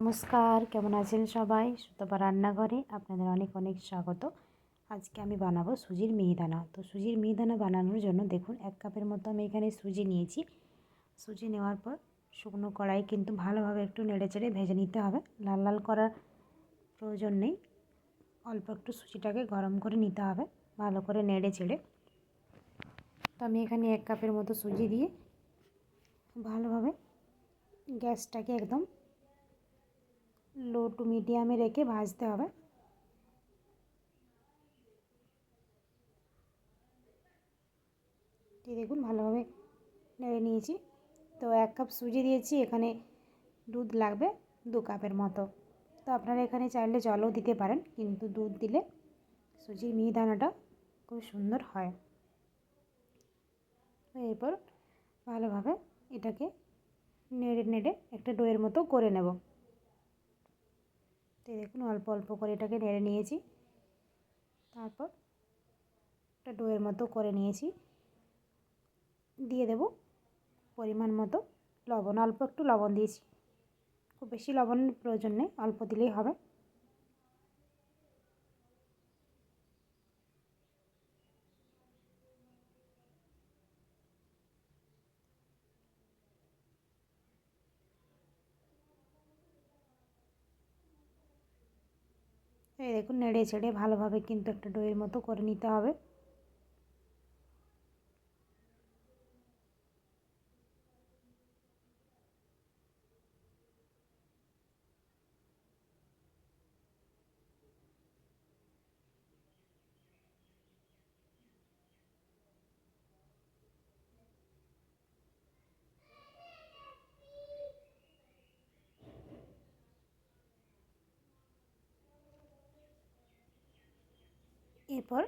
নমস্কার, কেমন আছেন সবাই? সুতপা রান্নাঘরে আপনাদের অনেক অনেক স্বাগত। আজকে আমি বানাবো সুজির মিহিদানা। তো সুজির মিহিদানা বানানোর জন্য দেখুন 1 কাপের মতো আমি এখানে সুজি নিয়েছি। সুজি নেওয়ার পর শুকনো কড়াই কিন্তু ভালোভাবে একটু নেড়েচেড়ে ভেজে নিতে হবে। লাল লাল করার প্রয়োজন নেই, অল্প একটু সুজিটাকে গরম করে নিতে হবে ভালো করে নেড়েচেড়ে। তো আমি এখানে 1 কাপের মতো সুজি দিয়ে ভালোভাবে গ্যাসটাকে একদম লো টু মিডিয়ামে রেখে ভাজতে হবে। দেখুন ভালোভাবে নেড়ে নিয়েছি। তো 1 কাপ সুজি দিয়েছি, এখানে দুধ লাগবে 2 কাপের মতো। তো আপনারা এখানে চাইলে জলও দিতে পারেন, কিন্তু দুধ দিলে সুজির মিহিদানাটা খুব সুন্দর হয়। তো এরপর ভালোভাবে এটাকে নেড়ে নেড়ে একটা ডোয়ের মতো করে নেব। তো দেখুন অল্প অল্প করে এটাকে নেড়ে নিয়েছি, তারপর একটা ডোয়ের মতো করে নিয়েছি। দিয়ে দেব পরিমাণ মতো লবণ, অল্প একটু লবণ দিয়েছি, খুব বেশি লবণের প্রয়োজন নেই, অল্প দিলেই হবে। এই দেখুন নেড়ে ছেড়ে ভালোভাবে কিন্তু একটা ডোয়ের মতো করে নিতে হবে। এরপর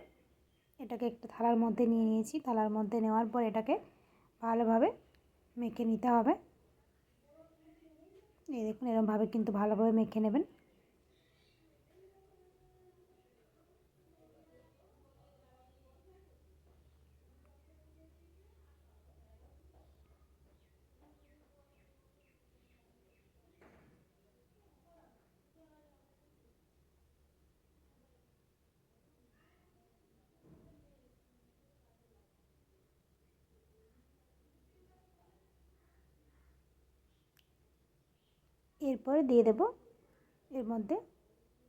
এটাকে একটা থালার মধ্যে নিয়ে নিয়েছি। থালার মধ্যে নেওয়ার পর এটাকে ভালোভাবে মেখে নিতে হবে। এই দেখুন এরকমভাবে কিন্তু ভালোভাবে মেখে নেবেন। এরপরে দিয়ে দেব এর মধ্যে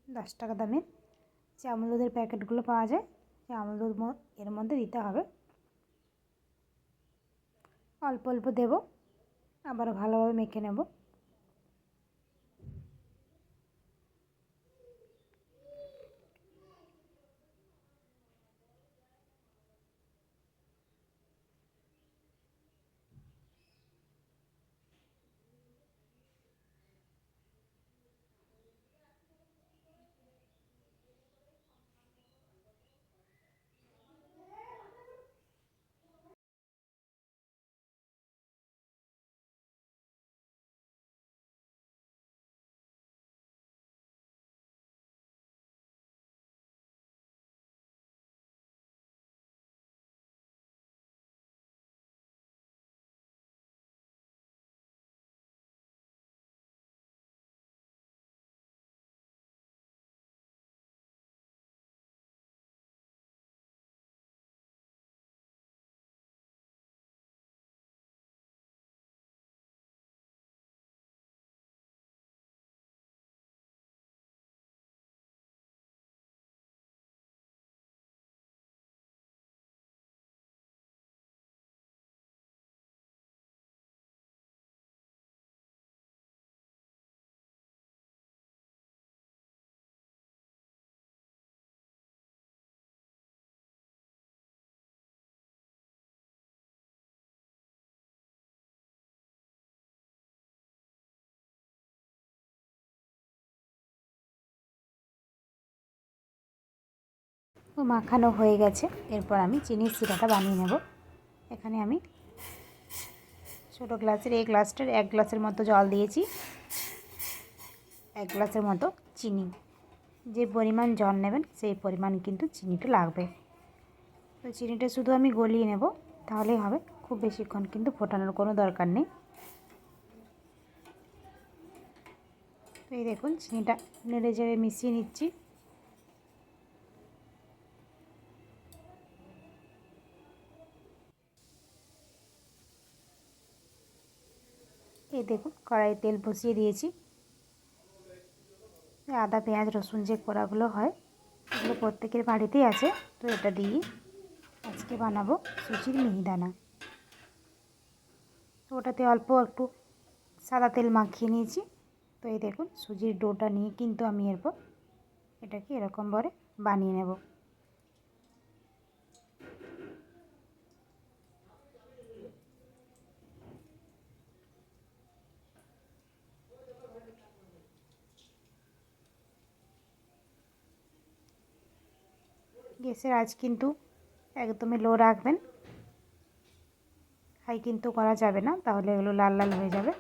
10 টাকা দামের যে আমুল দুধের প্যাকেটগুলো পাওয়া যায়, সেই আমুল দুধ এর মধ্যে দিতে হবে। অল্প অল্প দেব, আবার ভালোভাবে মেখে নেব। মাখানো হয়ে গেছে। এরপর আমি চিনির সিরাটা বানিয়ে নেব। এখানে আমি ছোটো গ্লাসের এই গ্লাসটার 1 গ্লাসের মতো জল দিয়েছি, 1 গ্লাসের মতো চিনি। যে পরিমাণ জল নেবেন সেই পরিমাণ কিন্তু চিনিটা লাগবে। তো চিনিটা শুধু আমি গলিয়ে নেব, তাহলেই হবে, খুব বেশিক্ষণ কিন্তু ফোটানোর কোনো দরকার নেই। তো এই দেখুন চিনিটা নেড়ে চেড়ে মিশিয়ে নিচ্ছি। এই দেখুন কড়াইয়ে তেল বসিয়ে দিয়েছি। আদা পেঁয়াজ রসুন যে কোড়াগুলো হয় এগুলো প্রত্যেকের বাড়িতেই আছে। তো এটা দিয়ে আজকে বানাবো সুজির মিহিদানা। তো ওটাতে অল্প একটু সাদা তেল মাখিয়ে নিয়েছি। তো এই দেখুন সুজির ডোটা নিয়ে কিন্তু আমি এরপর এটাকে এরকমভাবে বানিয়ে নেব। গ্যাসের আঁচ কিন্তু একদমই লো রাখবেন, হাই কিন্তু করা যাবে না, তাহলে এগুলো লাল লাল হয়ে যাবে।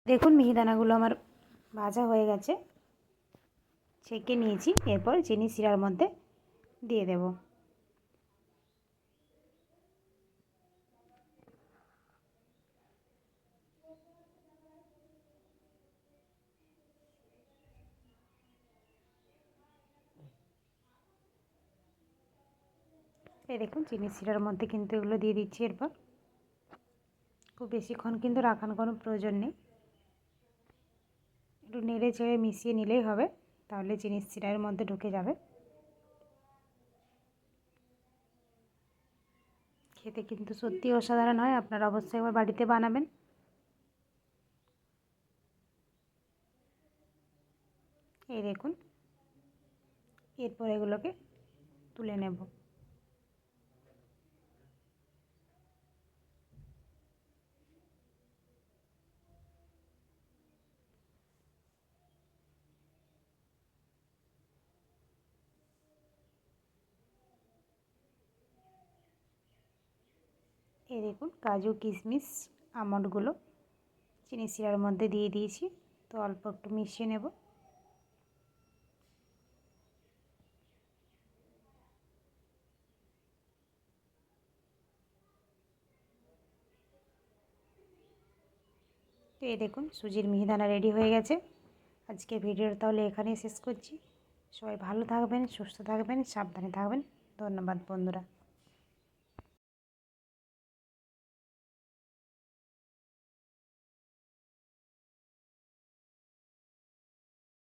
দেখুন মিহিদানাগুলো আমার ভাজা হয়ে গেছে, ছেঁকে নিয়েছি। এরপর চিনি শিরার মধ্যে দিয়ে দেব। এই দেখুন চিনি শিরার মধ্যে কিন্তু এগুলো দিয়ে দিচ্ছি। এরপর খুব বেশিক্ষণ কিন্তু রাখার কোনো প্রয়োজন নেই, একটু নেড়ে চেড়ে মিশিয়ে নিলেই হবে, তাহলে চিনি শিরার মধ্যে ঢুকে যাবে। খেতে কিন্তু সত্যি অসাধারণ হয়, আপনারা অবশ্যই একবার বাড়িতে বানাবেন। এই দেখুন এরপর এগুলোকে তুলে নেব। এই দেখুন কাজু কিশমিশ আমন্ডগুলো চিনি শিরার মধ্যে দিয়ে দিয়েছি। তো অল্প একটু মিশিয়ে নেব। তো এই দেখুন সুজির মিহিদানা রেডি হয়ে গেছে। আজকে ভিডিওটা তাহলে এখানেই শেষ করছি। সবাই ভালো থাকবেন, সুস্থ থাকবেন, সাবধানে থাকবেন। ধন্যবাদ বন্ধুরা।